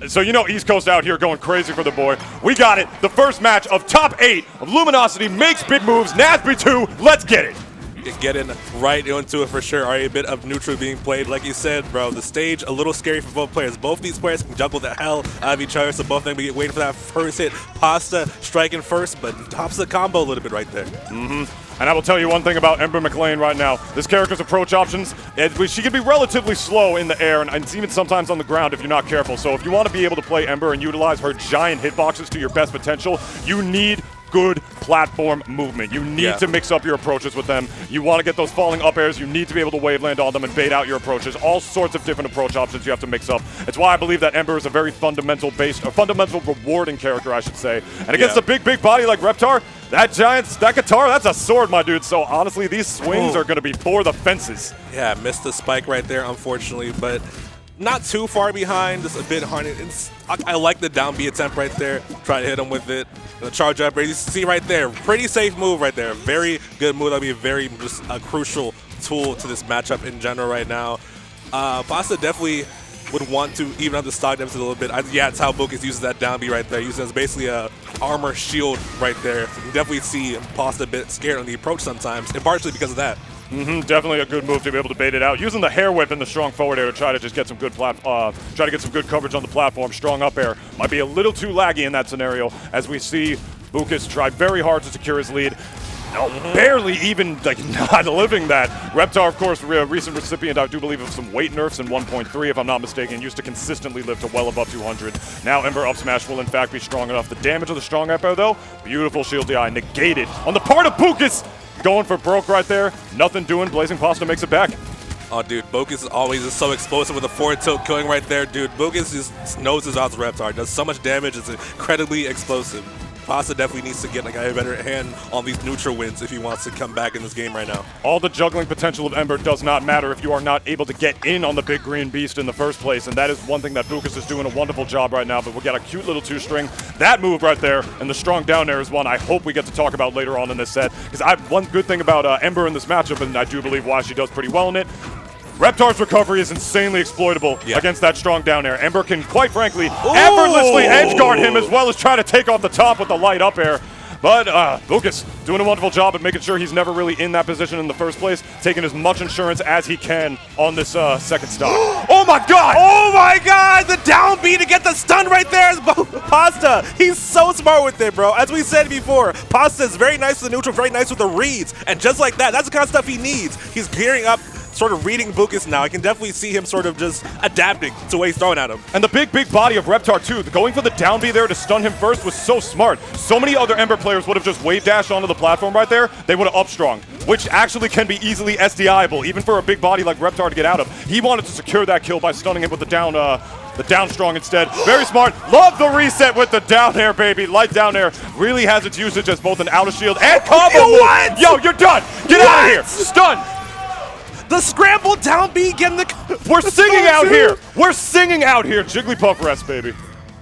So you know East Coast out here going crazy for the boy. We got it. The first match of top 8 of Luminosity Makes Big Moves, NASB2. Let's get it. Getting right into it for sure. Already a bit of neutral being played. Like you said, bro, the stage a little scary for both players. Both these players can juggle the hell out of each other, so both of them be waiting for that first hit. Pasta striking first, but tops the combo a little bit right there. And I will tell you one thing about Ember McLean right now. This character's approach options, she can be relatively slow in the air and even sometimes on the ground if you're not careful. So if you want to be able to play Ember and utilize her giant hitboxes to your best potential, you need good platform movement. You need to mix up your approaches with them. You want to get those falling up airs. You need to be able to wave land on them and bait out your approaches. All sorts of different approach options you have to mix up. It's why I believe that Ember is a very fundamental rewarding character, I should say. And against a big body like Reptar, that guitar, that's a sword, my dude. So honestly, these swings are going to be for the fences. Yeah, missed the spike right there, unfortunately, but not too far behind, just a bit hard. I like the down B attempt right there. Try to hit him with it. The charge up, you see right there, pretty safe move right there. Very good move. That'll be just a crucial tool to this matchup in general right now. Pasta definitely would want to even up the stock deficit a little bit. Yeah, it's how BookisKookis uses that down B right there. Uses it as basically a armor shield right there. So you can definitely see Pasta a bit scared on the approach sometimes, and partially because of that. Definitely a good move to be able to bait it out. Using the hair whip and the strong forward air to try to just get some good coverage on the platform. Strong up air might be a little too laggy in that scenario, as we see BookisKookis try very hard to secure his lead. No, barely even not living that. Reptar, of course, a recent recipient, I do believe, of some weight nerfs in 1.3, if I'm not mistaken. Used to consistently live to well above 200. Now Ember up smash will in fact be strong enough. The damage of the strong up air though, beautiful shield DI negated on the part of BookisKookis. Going for broke right there. Nothing doing. BlazingPasta makes it back. Oh, dude, BookisKookis always is so explosive with a forward tilt killing right there. Dude, BookisKookis just knows his odds Reptar. Does so much damage. It's incredibly explosive. Pasta definitely needs to get a better hand on these neutral wins if he wants to come back in this game right now. All the juggling potential of Ember does not matter if you are not able to get in on the big green beast in the first place, and that is one thing that BookisKookis is doing a wonderful job right now, but we'll get a cute little two-string. That move right there and the strong down air is one I hope we get to talk about later on in this set, because one good thing about Ember in this matchup, and I do believe why she does pretty well in it, Reptar's recovery is insanely exploitable against that strong down air. Ember can, quite frankly, effortlessly edge guard him as well as try to take off the top with the light up air. But BookisKookis doing a wonderful job at making sure he's never really in that position in the first place, taking as much insurance as he can on this second stock. Oh my god! Oh my god! The down B to get the stun right there is Pasta. He's so smart with it, bro. As we said before, Pasta is very nice with the neutral, very nice with the reads. And just like that, that's the kind of stuff he needs. He's gearing up, sort of reading BookisKookis now. I can definitely see him sort of just adapting to what he's throwing at him. And the big body of Reptar too. Going for the down B there to stun him first was so smart. So many other Ember players would have just wave dashed onto the platform right there. They would have up strong, which actually can be easily SDIable, even for a big body like Reptar to get out of. He wanted to secure that kill by stunning him with the down strong instead. Very smart. Love the reset with the down air, baby. Light down air really has its usage as both an out of shield and combo move. Yo, you're done. Get out of here. Stun. The scramble down B getting the... We're singing out here. We're singing out here. Jigglypuff rest, baby.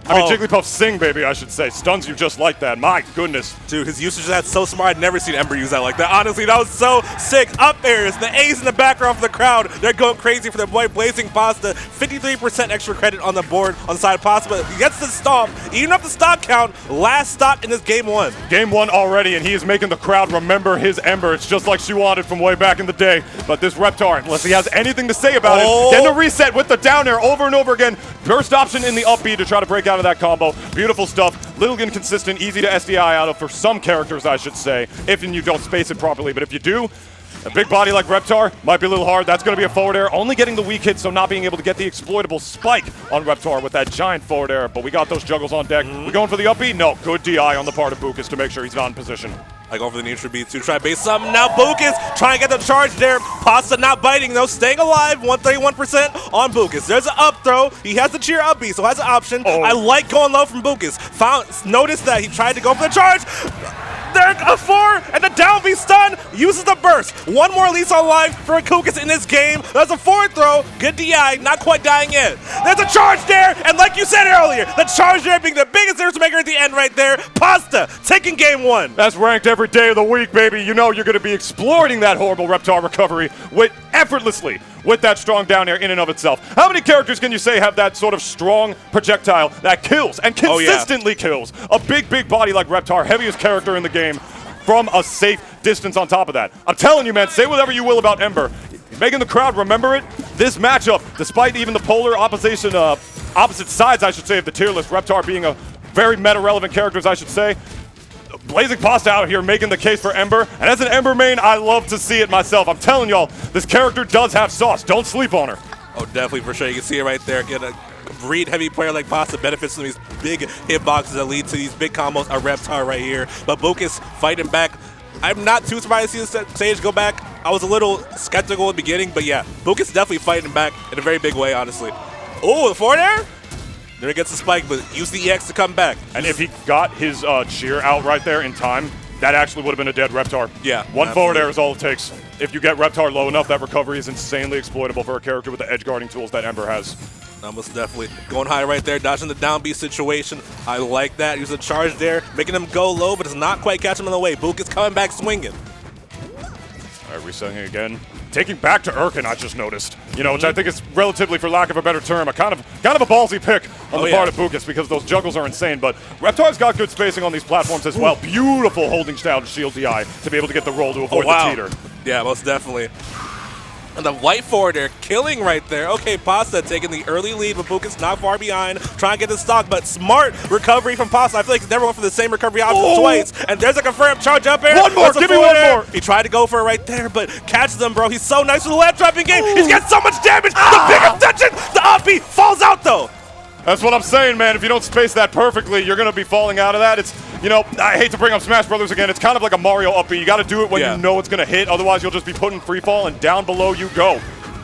I mean, Jigglypuff sing, baby, I should say. Stuns you just like that. My goodness. Dude, his usage of that's so smart. I've never seen Ember use that like that. Honestly, that was so sick. Up airs, the A's in the background for the crowd. They're going crazy for their boy BlazingPasta. 53% extra credit on the board on the side of Pasta, but he gets the stomp. Even up the stock count, last stock in this game one. Game one already, and he is making the crowd remember his Ember. It's just like she wanted from way back in the day. But this Reptar, unless he has anything to say about it, getting a reset with the down air over and over again. Burst option in the up B to try to break out of that combo. Beautiful stuff. Little inconsistent, easy to SDI out of for some characters, I should say, if you don't space it properly. But if you do, a big body like Reptar might be a little hard. That's going to be a forward air. Only getting the weak hit, so not being able to get the exploitable spike on Reptar with that giant forward air. But we got those juggles on deck. We going for the up B? No. Good DI on the part of BookisKookis to make sure he's not in position. I go for the neutral beat to try to base something. Now BookisKookis trying to get the charge there. Pasta not biting though, staying alive. 131% on BookisKookis. There's an up throw. He has the cheer up B, so has an option. I like going low from BookisKookis. Notice that he tried to go for the charge. There, a 4, and the down B stun, uses the burst. One more lease on life for Kookis in this game. That's a forward throw. Good DI, not quite dying yet. There's a charge there, and like you said earlier, the charge there being the biggest difference maker at the end right there. Pasta taking game 1. That's ranked every day of the week, baby. You know you're going to be exploiting that horrible Reptar recovery effortlessly with that strong down air in and of itself. How many characters can you say have that sort of strong projectile that kills and consistently kills a big body like Reptar, heaviest character in the game, from a safe distance on top of that? I'm telling you, man, say whatever you will about Ember. He's making the crowd remember it. This matchup, despite even the polar opposite sides, I should say, of the tier list, Reptar being a very meta-relevant character, as I should say, BlazingPasta out here making the case for Ember, and as an Ember main, I love to see it myself. I'm telling y'all, this character does have sauce. Don't sleep on her. Oh, definitely, for sure. You can see it right there. Get a breed-heavy player like Pasta benefits from these big hitboxes that lead to these big combos. A Reptar right here, but Bookis fighting back. I'm not too surprised to see the stage go back. I was a little skeptical in the beginning, but yeah, Bookis definitely fighting back in a very big way, honestly. Oh, the forward air? Then it gets the spike, but use the EX to come back. And if he got his cheer out right there in time, that actually would have been a dead Reptar. Yeah. One forward air is all it takes. If you get Reptar low enough, that recovery is insanely exploitable for a character with the edge guarding tools that Ember has. Almost definitely going high right there, dodging the down B situation. I like that. Use a charge there, making him go low, but does not quite catch him on the way. Book is coming back swinging. All right, resetting again. Taking back to Urkin, I just noticed. You know, which I think is relatively, for lack of a better term, a kind of a ballsy pick on the part of Bookis, because those juggles are insane. But Reptar's got good spacing on these platforms as well. Beautiful holding down shield DI to be able to get the roll to avoid the teeter. Yeah, most definitely. And the white forward there, killing right there. Okay, Pasta taking the early lead, but Bookis not far behind, trying to get the stock, but smart recovery from Pasta. I feel like he's never went for the same recovery option twice. And there's a confirmed charge up air. One more, give me one more. He tried to go for it right there, but catches them, bro. He's so nice with the left dropping game. He's got so much damage. The big extension, the up B falls out though. That's what I'm saying, man. If you don't space that perfectly, you're going to be falling out of that. It's, you know, I hate to bring up Smash Brothers again. It's kind of like a Mario up B. You got to do it when you know it's going to hit. Otherwise, you'll just be put in free fall, and down below you go.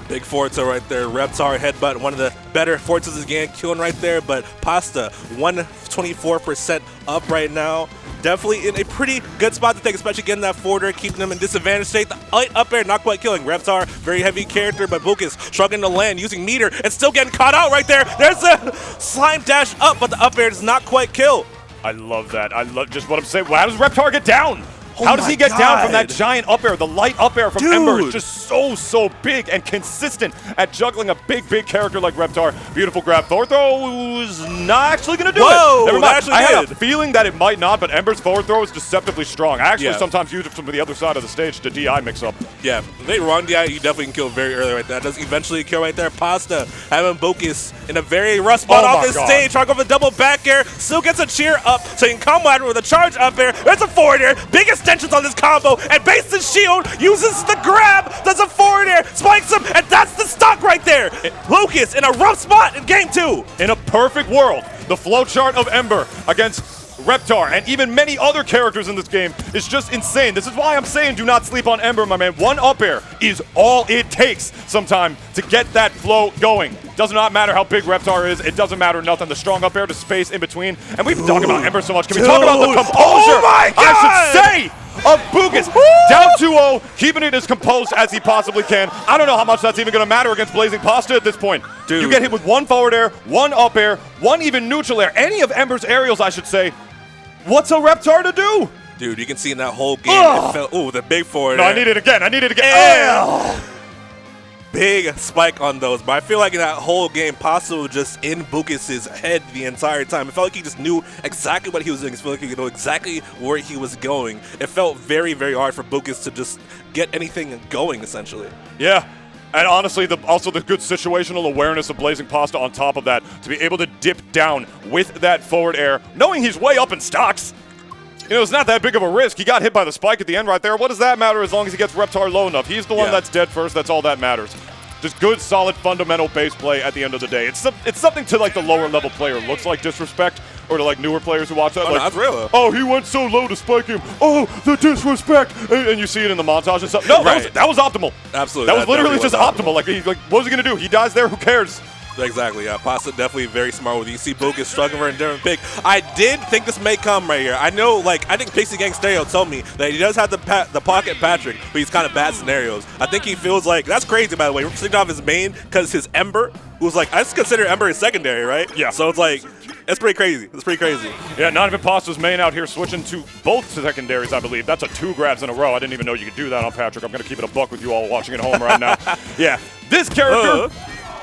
Big Forza right there. Reptar headbutt, one of the better Forzas again, killing right there. But Pasta, 124% up right now. Definitely in a pretty good spot to take, especially getting that forward air, keeping them in disadvantage state. The light up air, not quite killing. Reptar, very heavy character, but Bookis struggling to land, using meter, and still getting caught out right there. There's a slime dash up, but the up air does not quite kill. I love that. I love just what I'm saying. How does Reptar get down? How does he get down from that giant up air? The light up air from Ember is just so big and consistent at juggling a big character like Reptar. Beautiful grab. forward throw is not actually going to do it. Never mind. I had a feeling that it might not, but Ember's forward throw is deceptively strong. I actually sometimes use it from the other side of the stage to DI mix up. Yeah, they wrong DI, you definitely can kill very early right there. That does eventually kill right there. Pasta having Bookis in a very rough spot off this stage. Trying to go for the double back air. Still gets a cheer up, so he can combo at it with a charge up air. There's a forward air. Big extensions on this combo, and bases the shield, uses the grab, does a forward air, spikes him, and that's the stock right there. Lucas in a rough spot in game 2. In a perfect world, the flowchart of Ember against Reptar and even many other characters in this game is just insane. This is why I'm saying do not sleep on Ember, my man. One up air is all it takes sometime to get that flow going. Does not matter how big Reptar is. It doesn't matter nothing. The strong up air to space in between. And we've been talking about Ember so much. Can we talk about the composure, I should say, of Bookis? Down 2-0, keeping it as composed as he possibly can. I don't know how much that's even going to matter against BlazingPasta at this point. Dude. You get hit with one forward air, one up air, one even neutral air. Any of Ember's aerials, I should say. What's a Reptar to do? Dude, you can see in that whole game, it felt, ooh, the big forward air. I need it again. I need it again. Big spike on those, but I feel like in that whole game, Pasta was just in Bookis' head the entire time. It felt like he just knew exactly what he was doing. It felt like he knew exactly where he was going. It felt very hard for Bookis to just get anything going, essentially. Yeah. And honestly, also the good situational awareness of BlazingPasta on top of that, to be able to dip down with that forward air, knowing he's way up in stocks. You know, it's not that big of a risk. He got hit by the spike at the end right there. What does that matter as long as he gets Reptar low enough? He's the one that's dead first. That's all that matters. Just good, solid, fundamental base play at the end of the day. It's something to, like, the lower-level player looks like disrespect, or to, like, newer players who watch that. Oh, like, that's real. Oh, he went so low to spike him. Oh, the disrespect. And you see it in the montage and stuff. No, that was optimal. Absolutely. That was literally just optimal. Like, what was he going to do? He dies there. Who cares? Exactly, yeah. Pasta definitely very smart with it. You see Bukis struggling for a different pick. I did think this may come right here. I know, like, I think Pixie Gang Stereo told me that he does have the pocket Patrick, but he's kind of bad scenarios. I think he feels like, that's crazy, by the way. We're sticking off his main because his Ember, who's like, I just consider Ember his secondary, right? Yeah. So it's like, it's pretty crazy. It's pretty crazy. Yeah, not even Pasta's main out here switching to both secondaries, I believe. That's a 2 grabs in a row. I didn't even know you could do that on Patrick. I'm going to keep it a buck with you all watching at home right now. Yeah, this character,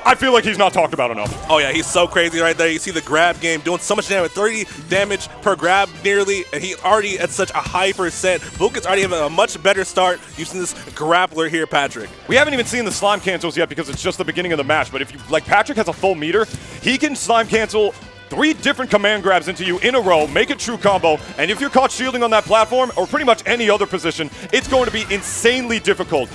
I feel like he's not talked about enough. Oh, yeah, he's so crazy right there. You see the grab game doing so much damage, 30 damage per grab nearly, and he's already at such a high percent. Bukis already having a much better start using this grappler here, Patrick. We haven't even seen the slime cancels yet because it's just the beginning of the match, but if you, like, Patrick has a full meter, he can slime cancel 3 different command grabs into you in a row, make a true combo, and if you're caught shielding on that platform, or pretty much any other position, it's going to be insanely difficult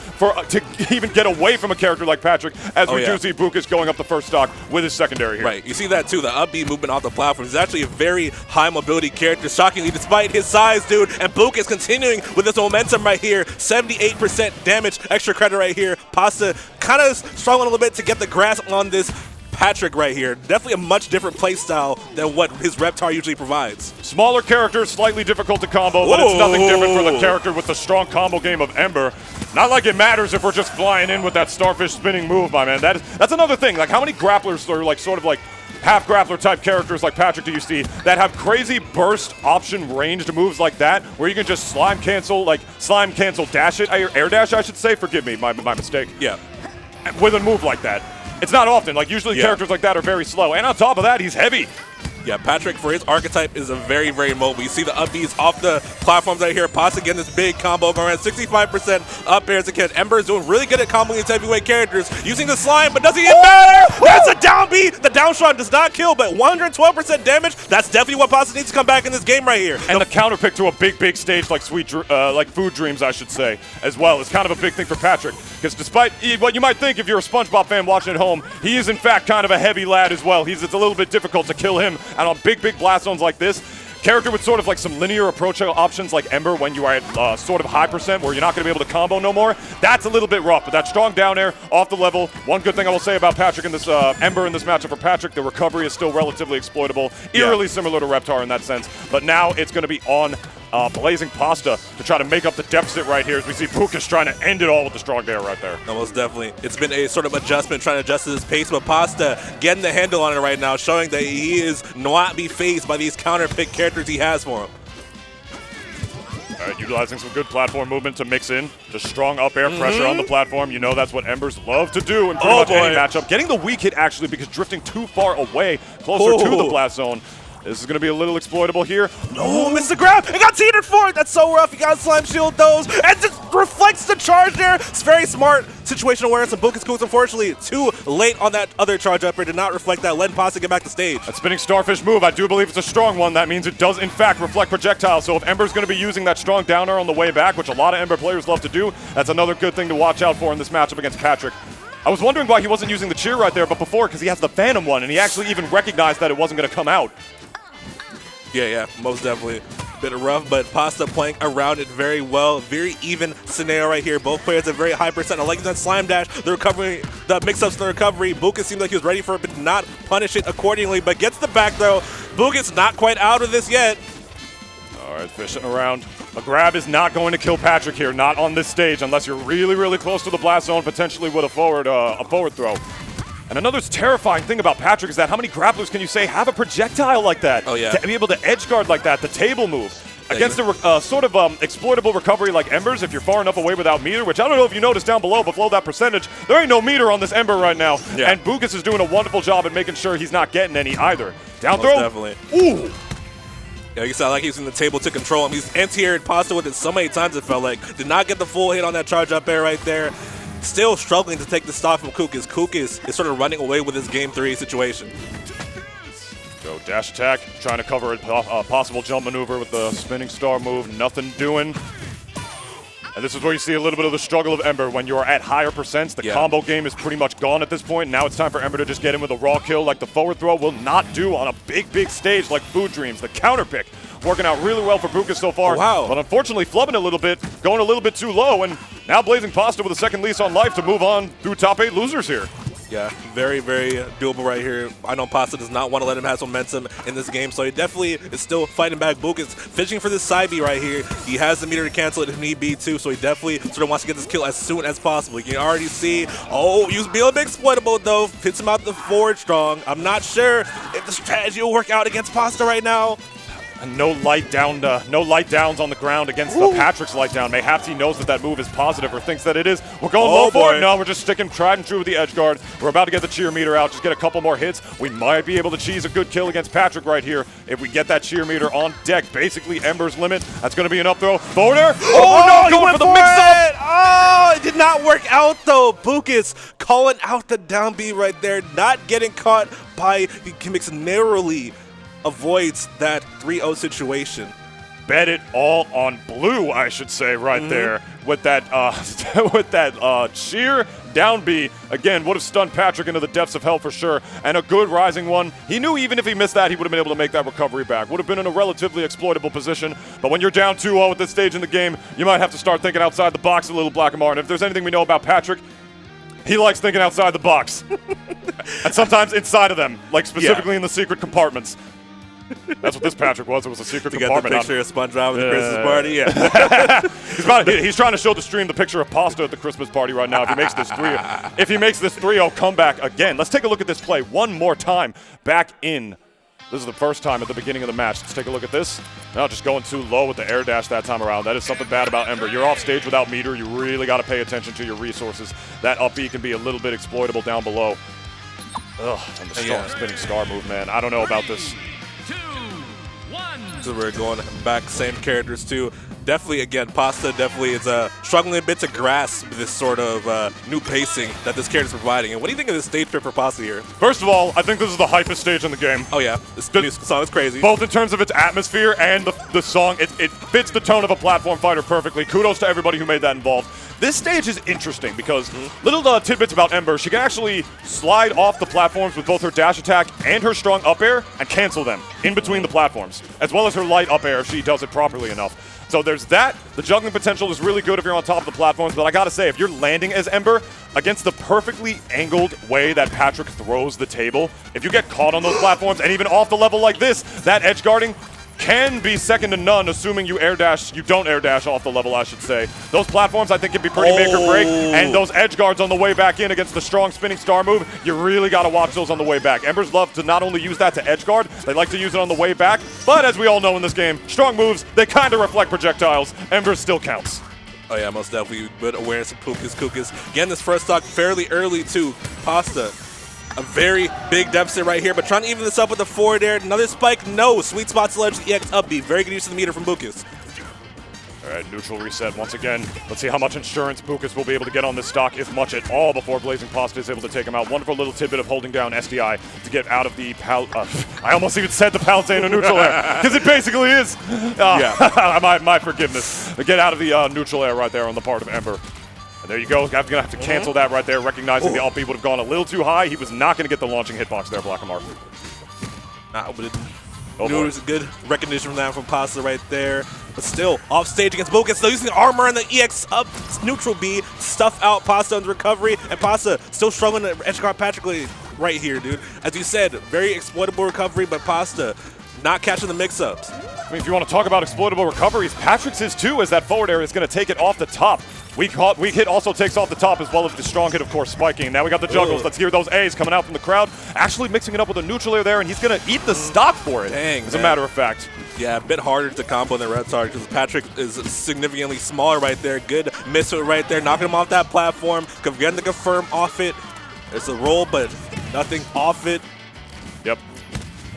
to even get away from a character like Patrick, as we do see Bukis going up the first stock with his secondary here. Right, you see that too, the up B movement off the platform. He's actually a very high mobility character, shockingly, despite his size, dude, and Bukis continuing with this momentum right here, 78% damage, extra credit right here. Pasta kind of struggling a little bit to get the grasp on this Patrick right here. Definitely a much different play style than what his Reptar usually provides. Smaller character, slightly difficult to combo, but it's nothing different for the character with the strong combo game of Ember. Not like it matters if we're just flying in with that starfish spinning move, my man. That's another thing. Like, how many grapplers are like sort of like half grappler type characters like Patrick do you see that have crazy burst option ranged moves like that, where you can just slime cancel dash it, air dash I should say, forgive me, my mistake. Yeah. With a move like that. It's not often. Like, usually characters like that are very slow. And on top of that, he's heavy. Yeah, Patrick, for his archetype, is a very, very mobile. You see the up Bs off the platforms right here. Pasta getting this big combo going around 65% up airs again. Ember is doing really good at comboing these heavyweight characters, using the slime, but does he matter? That's a down B. The down shot does not kill, but 112% damage. That's definitely what Pasta needs to come back in this game right here. And the counter pick to a big stage like like Food Dreams, I should say, as well, is kind of a big thing for Patrick. Because despite what you might think if you're a SpongeBob fan watching at home, he is in fact kind of a heavy lad as well. It's a little bit difficult to kill him. And on big blast zones like this, character with sort of like some linear approach options like Ember when you are at sort of high percent where you're not going to be able to combo no more, that's a little bit rough. But that strong down air off the level, one good thing I will say about Patrick in this Ember in this matchup for Patrick, the recovery is still relatively exploitable, eerily similar to Reptar in that sense. But now it's going to be on BlazingPasta to try to make up the deficit right here as we see Bukis trying to end it all with the strong dare right there. No, most definitely. It's been a sort of adjustment, trying to adjust his pace, but Pasta getting the handle on it right now, showing that he is not be phased by these counter pick characters he has for him. All right, utilizing some good platform movement to mix in. Just strong up air pressure on the platform. You know that's what Embers love to do in pretty much any matchup. Getting the weak hit actually because drifting too far away, closer to the blast zone. This is going to be a little exploitable here. No, missed the grab. It got teetered for it. That's so rough. You got to slime shield those. And just reflects the charge there. It's very smart situational awareness. And BookisKookis, unfortunately, too late on that other charge upper. Did not reflect that. Letting Pasta get back to stage. That spinning starfish move, I do believe it's a strong one. That means it does, in fact, reflect projectiles. So if Ember's going to be using that strong downer on the way back, which a lot of Ember players love to do, that's another good thing to watch out for in this matchup against Patrick. I was wondering why he wasn't using the cheer right there, but before, because he has the Phantom one, and he actually even recognized that it wasn't going to come out. Yeah, most definitely. Bit rough, but Pasta playing around it very well. Very even scenario right here. Both players at very high percent. I like that slime dash, the recovery, the mix-ups, the recovery. Bukis seemed like he was ready for it, but did not punish it accordingly, but gets the back throw. Bukis not quite out of this yet. All right, fishing around. A grab is not going to kill Patrick here, not on this stage, unless you're really close to the blast zone, potentially with a forward throw. And another terrifying thing about Patrick is that how many grapplers can you say have a projectile like that? Oh, yeah. To be able to edge guard like that, the table move. Against a sort of exploitable recovery like Embers, if you're far enough away without meter, which I don't know if you noticed down below that percentage, there ain't no meter on this Ember right now. Yeah. And Bukis is doing a wonderful job at making sure he's not getting any either. Down throw. Definitely. Ooh. Yeah, you saw like using the table to control him. He's anti-aired Pasta with it so many times it felt like. Did not get the full hit on that charge up air right there. Still struggling to take the stock from Kookis. Kookis is sort of running away with his Game 3 situation. Go dash attack, trying to cover a possible jump maneuver with the spinning star move. Nothing doing. And this is where you see a little bit of the struggle of Ember. When you're at higher percents, the combo game is pretty much gone at this point. Now it's time for Ember to just get in with a raw kill like the forward throw will not do on a big stage like Food Dreams. The counter pick working out really well for Bukis so far. Oh, wow. But unfortunately flubbing a little bit, going a little bit too low, and now BlazingPasta with a second lease on life to move on through top 8 losers here. Yeah, very, very doable right here. I know Pasta does not want to let him have some momentum in this game, so he definitely is still fighting back. Book is fishing for this side B right here. He has the meter to cancel it if need be too, so he definitely sort of wants to get this kill as soon as possible. You can already see, use being a bit exploitable though. Hits him out the forward strong. I'm not sure if the strategy will work out against Pasta right now. And no light downs on the ground against the Patrick's light down. Mayhaps he knows that move is positive or thinks that it is. We're going low for it. No, we're just sticking tried and true with the edge guard. We're about to get the cheer meter out. Just get a couple more hits. We might be able to cheese a good kill against Patrick right here if we get that cheer meter on deck. Basically, Ember's limit. That's going to be an up throw. Forward air. Oh, no, going for the mix-up. Oh, it did not work out though. Bookis calling out the down B right there, not getting caught by the gimmicks narrowly. Avoids that 3-0 situation. Bet it all on blue, I should say, right there. With that sheer down B, again, would have stunned Patrick into the depths of hell for sure. And a good rising one. He knew even if he missed that, he would have been able to make that recovery back. Would have been in a relatively exploitable position. But when you're down 2-0 at this stage in the game, you might have to start thinking outside the box a little, Blackamar. And if there's anything we know about Patrick, he likes thinking outside the box. And sometimes inside of them, like specifically in the secret compartments. That's what this Patrick was. It was a secret compartment. You got the picture of SpongeBob at the Christmas party? Yeah. He's trying to show the stream the picture of Pasta at the Christmas party right now. If he makes this 3-0 comeback again. Let's take a look at this play one more time. Back in. This is the first time at the beginning of the match. Let's take a look at this. Now just going too low with the air dash that time around. That is something bad about Ember. You're off stage without meter. You really got to pay attention to your resources. That up B can be a little bit exploitable down below. Ugh, and the strong spinning star move, man. I don't know about this. So we're going back, same characters too. Definitely, again, Pasta definitely is struggling a bit to grasp this sort of new pacing that this character is providing. And what do you think of this stage trip for Pasta here? First of all, I think this is the hypest stage in the game. Oh yeah, this new song is crazy. Both in terms of its atmosphere and the song. It fits the tone of a platform fighter perfectly. Kudos to everybody who made that involved. This stage is interesting because little tidbits about Ember. She can actually slide off the platforms with both her dash attack and her strong up air and cancel them in between the platforms, as well as her light up air if she does it properly enough. So there's that. The juggling potential is really good if you're on top of the platforms, but I gotta say, if you're landing as Ember against the perfectly angled way that Patrick throws the table, if you get caught on those platforms and even off the level like this, that edge guarding can be second to none, assuming you don't air dash off the level, I should say. Those platforms, I think, can be pretty make or break, and those edge guards on the way back in against the strong spinning star move, you really got to watch those on the way back. Embers love to not only use that to edge guard, they like to use it on the way back, but as we all know in this game, strong moves, they kind of reflect projectiles. Embers still counts. Oh yeah, most definitely good awareness of BookisKookis. Again, this first stock fairly early too. Pasta. A very big deficit right here, but trying to even this up with the forward air. Another spike, no. Sweet spot sledge, the EX up B. Very good use of the meter from Bookis. All right, neutral reset once again. Let's see how much insurance Bookis will be able to get on this stock, if much at all, before BlazingPasta is able to take him out. Wonderful little tidbit of holding down SDI to get out of the I almost even said the Palisade neutral air, because it basically is. My forgiveness. To get out of the neutral air right there on the part of Ember. And there you go. I'm going to have to cancel that right there, recognizing the up B would have gone a little too high. He was not going to get the launching hitbox there, Blackamar. But it was good recognition from that from Pasta right there. But still, off stage against Bookis. Still using the armor and the EX up neutral B. Stuff out Pasta on the recovery. And Pasta still struggling to edge guard Patrick right here, dude. As you said, very exploitable recovery, but Pasta not catching the mix-ups. I mean, if you want to talk about exploitable recoveries, Patrick's is too, as that forward air is going to take it off the top. Weak hit also takes off the top, as well as the strong hit, of course, spiking. Now we got the juggles. Let's hear those A's coming out from the crowd. Actually mixing it up with a neutral air there, and he's going to eat the stock for it, as a matter of fact. Yeah, a bit harder to combo than Reptar, because Patrick is significantly smaller right there. Good miss right there, knocking him off that platform. Getting the confirm off it. It's a roll, but nothing off it. Yep.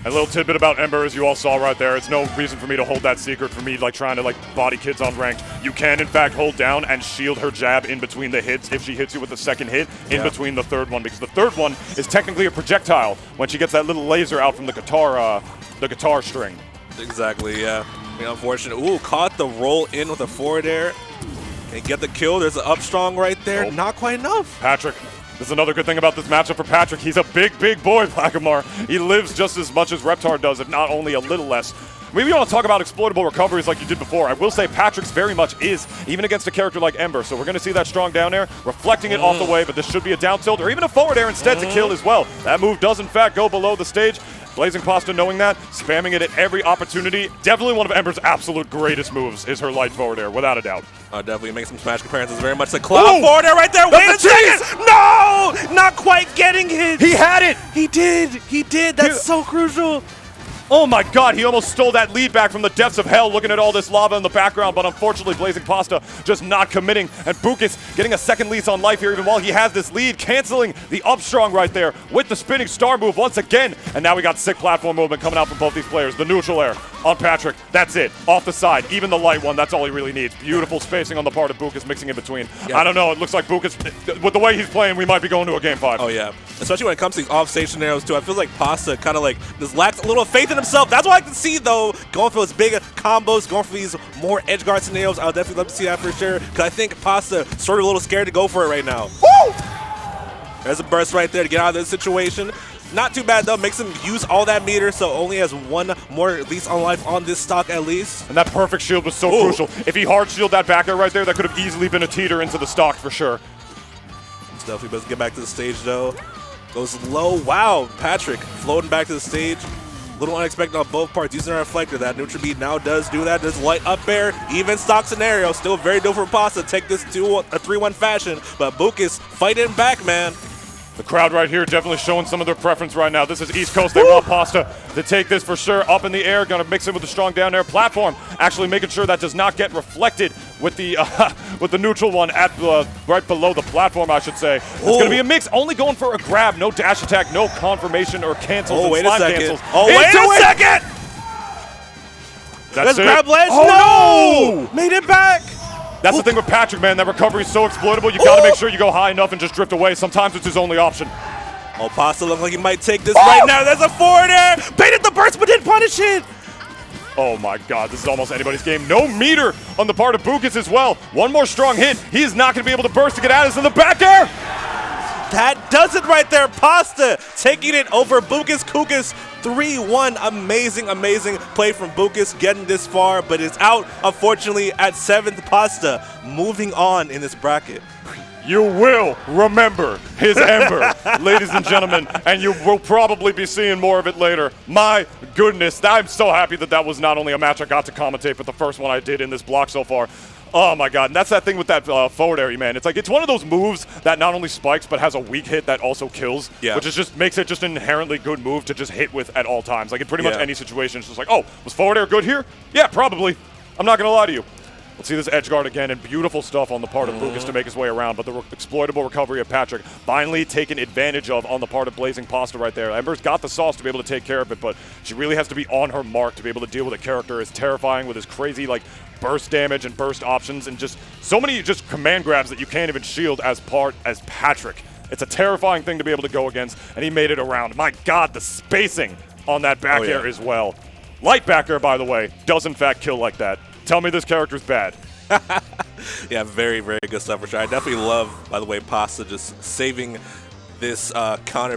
A little tidbit about Ember, as you all saw right there. It's no reason for me to hold that secret, for me like trying to body kids on ranked. You can in fact hold down and shield her jab in between the hits if she hits you with the second hit in between the third one, because the third one is technically a projectile when she gets that little laser out from the guitar string. Exactly, yeah. I mean, unfortunate. Ooh, caught the roll in with a forward air and get the kill. There's an up strong right there. Nope. Not quite enough. Patrick. This is another good thing about this matchup for Patrick. He's a big, big boy, Blackamar. He lives just as much as Reptar does, if not only a little less. I we want to talk about exploitable recoveries like you did before. I will say Patrick's very much is, even against a character like Ember. So we're going to see that strong down air, reflecting it off the way, but this should be a down tilt or even a forward air instead to kill as well. That move does in fact go below the stage. BlazingPasta knowing that, spamming it at every opportunity. Definitely one of Ember's absolute greatest moves is her light forward air, without a doubt. Definitely make some Smash comparisons. Very much the cloud forward air right there. Wait a second! No! Not quite getting hit. He had it! He did. He did. That's so crucial. Oh my god, he almost stole that lead back from the depths of hell, looking at all this lava in the background, but unfortunately BlazingPasta just not committing, and Bookis getting a second lease on life here even while he has this lead, canceling the up strong right there with the spinning star move once again, and now we got sick platform movement coming out from both these players. The neutral air on Patrick, that's it, off the side, even the light one, that's all he really needs. Beautiful spacing on the part of Bookis, mixing in between. Yep. I don't know, it looks like Bookis, with the way he's playing, we might be going to a game 5. Oh yeah, especially when it comes to these off-stage scenarios too. I feel like Pasta kind of like just lacks a little faith in himself. That's what I can see though, going for those big combos, going for these more edge guard scenarios. I'll definitely love to see that for sure, because I think Pasta sort of a little scared to go for it right now. Woo! There's a burst right there to get out of this situation. Not too bad though, makes him use all that meter, so only has one more lease on life on this stock at least. And that perfect shield was so crucial. If he hard shielded that back air right there, that could have easily been a teeter into the stock for sure. He's definitely supposed to get back to the stage though. Goes low. Wow, Patrick floating back to the stage. Little unexpected on both parts, using a reflector. That neutral beat now does do that. Does light up air, even stock scenario. Still very different for Pasta. Take this to a 3-1 fashion, but Bookis fighting back, man. The crowd right here definitely showing some of their preference right now. This is East Coast. They want Pasta to take this for sure. Up in the air, going to mix it with the strong down air platform. Actually making sure that does not get reflected with the neutral one at right below the platform, I should say. It's going to be a mix. Only going for a grab. No dash attack, no confirmation or cancels. Oh, wait a second. Cancels. Oh, wait a second! That's it. Grab ledge. Oh, no! Made it back. That's the thing with Patrick, man. That recovery is so exploitable. You got to make sure you go high enough and just drift away. Sometimes it's his only option. Oh, Pasta looks like he might take this right now. There's a forward air. Baited the burst, but didn't punish it. Oh my god, this is almost anybody's game. No meter on the part of Bookis as well. One more strong hit. He is not going to be able to burst to get out of this in the back air. That does it right there. Pasta taking it over BookisKookis 3-1. Amazing, amazing play from Bookis getting this far, but it's out, unfortunately, at 7th. Pasta moving on in this bracket. You will remember his Ember, ladies and gentlemen, and you will probably be seeing more of it later. My goodness, I'm so happy that that was not only a match I got to commentate, but the first one I did in this block so far. Oh my god, and that's that thing with that forward area, man. It's like, it's one of those moves that not only spikes, but has a weak hit that also kills, which is just makes it just an inherently good move to just hit with at all times. Like in pretty much any situation, it's just like, oh, was forward air good here? Yeah, probably. I'm not gonna lie to you. Let's see this edge guard again, and beautiful stuff on the part of Bookis to make his way around, but the exploitable recovery of Patrick finally taken advantage of on the part of BlazingPasta right there. Ember's got the sauce to be able to take care of it, but she really has to be on her mark to be able to deal with a character as terrifying with his crazy, like, burst damage and burst options, and just so many just command grabs that you can't even shield as Patrick. It's a terrifying thing to be able to go against, and he made it around. My god, the spacing on that back air as well. Light back air, by the way, does in fact kill like that. Tell me this character's bad. Yeah, very, very good stuff for sure. I definitely love, by the way, Pasta just saving this counter